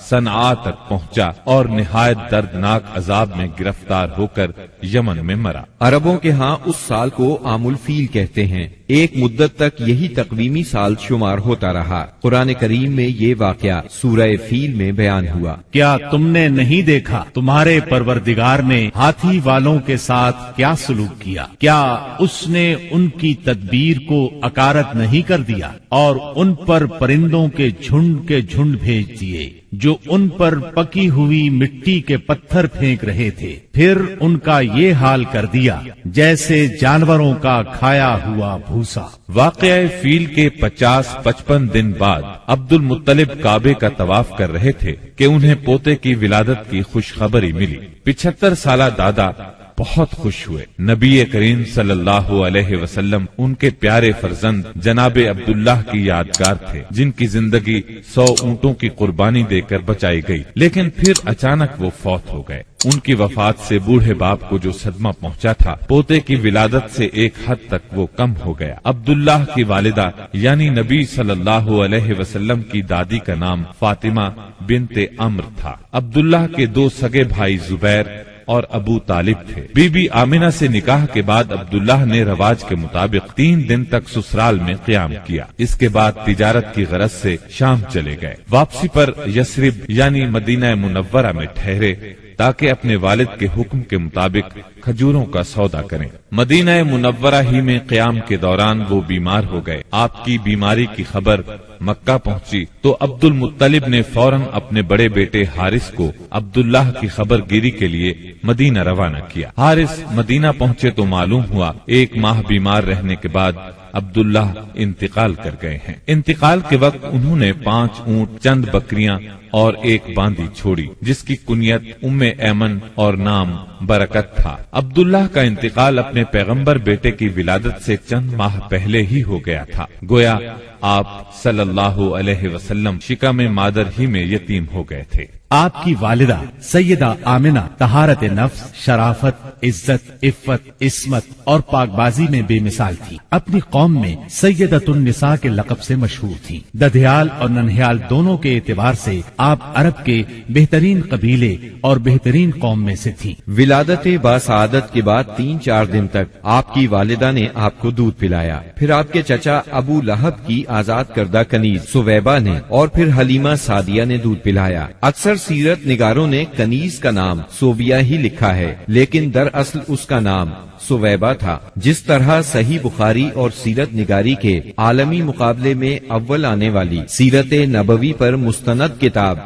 صنعاء تک پہنچا اور نہایت دردناک عذاب میں گرفتار ہو کر یمن میں مرا۔ عربوں کے ہاں اس سال کو عام الفیل کہتے ہیں۔ ایک مدت تک یہی تقویمی سال شمار ہوتا رہا۔ قرآن کریم میں یہ واقعہ سورہ فیل میں بیان ہوا۔ کیا تم نے نہیں دیکھا تمہارے پروردگار نے ہاتھی والوں کے ساتھ کیا سلوک کیا؟ کیا اس نے ان کی تدبیر کو اکارت نہیں کر دیا اور ان پر پرندوں کے جھنڈ بھیج دیے جو ان پر پکی ہوئی مٹی کے پتھر پھینک رہے تھے، پھر ان کا یہ حال کر دیا جیسے جانوروں کا کھایا ہوا بھوسا۔ واقعہ فیل کے 50-55 دن بعد عبد المطلب کعبے کا طواف کر رہے تھے کہ انہیں پوتے کی ولادت کی خوشخبری ملی۔ 75 سالہ دادا بہت خوش ہوئے۔ نبی کریم صلی اللہ علیہ وسلم ان کے پیارے فرزند جناب عبداللہ کی یادگار تھے، جن کی زندگی 100 اونٹوں کی قربانی دے کر بچائی گئی، لیکن پھر اچانک وہ فوت ہو گئے۔ ان کی وفات سے بوڑھے باپ کو جو صدمہ پہنچا تھا، پوتے کی ولادت سے ایک حد تک وہ کم ہو گیا۔ عبداللہ کی والدہ یعنی نبی صلی اللہ علیہ وسلم کی دادی کا نام فاطمہ بنت عمرو تھا۔ عبداللہ کے 2 سگے بھائی زبیر اور ابو طالب تھے۔ بی بی آمنہ سے نکاح کے بعد عبداللہ نے رواج کے مطابق 3 دن تک سسرال میں قیام کیا۔ اس کے بعد تجارت کی غرض سے شام چلے گئے۔ واپسی پر یثرب یعنی مدینہ منورہ میں ٹھہرے تاکہ اپنے والد کے حکم کے مطابق کھجوروں کا سودا کریں۔ مدینہ منورہ ہی میں قیام کے دوران وہ بیمار ہو گئے۔ آپ کی بیماری کی خبر مکہ پہنچی تو عبد المطلب نے فوراً اپنے بڑے بیٹے حارث کو عبداللہ کی خبر گیری کے لیے مدینہ روانہ کیا۔ حارث مدینہ پہنچے تو معلوم ہوا 1 ماہ بیمار رہنے کے بعد عبداللہ انتقال کر گئے ہیں۔ انتقال کے وقت انہوں نے 5 اونٹ، چند بکریاں اور 1 باندی چھوڑی، جس کی کنیت ام ایمن اور نام برکت تھا۔ عبداللہ کا انتقال اپنے پیغمبر بیٹے کی ولادت سے چند ماہ پہلے ہی ہو گیا تھا، گویا آپ صلی اللہ علیہ وسلم شکم مادر ہی میں یتیم ہو گئے تھے۔ آپ کی والدہ سیدہ آمنہ طہارت نفس، شرافت، عزت، عفت، عصمت اور پاک بازی میں بے مثال تھی۔ اپنی قوم میں سیدۃ النساء کے لقب سے مشہور تھی۔ ددھیال اور ننہیال دونوں کے اعتبار سے آپ عرب کے بہترین قبیلے اور بہترین قوم میں سے تھی۔ ولادت باسعادت کے بعد 3-4 دن تک آپ کی والدہ نے آپ کو دودھ پلایا، پھر آپ کے چچا ابو لہب کی آزاد کردہ کنیز سویبہ نے، اور پھر حلیمہ سعدیہ نے دودھ پلایا۔ اکثر سیرت نگاروں نے کنیز کا نام سوبیہ ہی لکھا ہے، لیکن دراصل اس کا نام سویبہ تھا۔ جس طرح صحیح بخاری اور سیرت نگاری کے عالمی مقابلے میں اول آنے والی سیرت نبوی پر مستند کتاب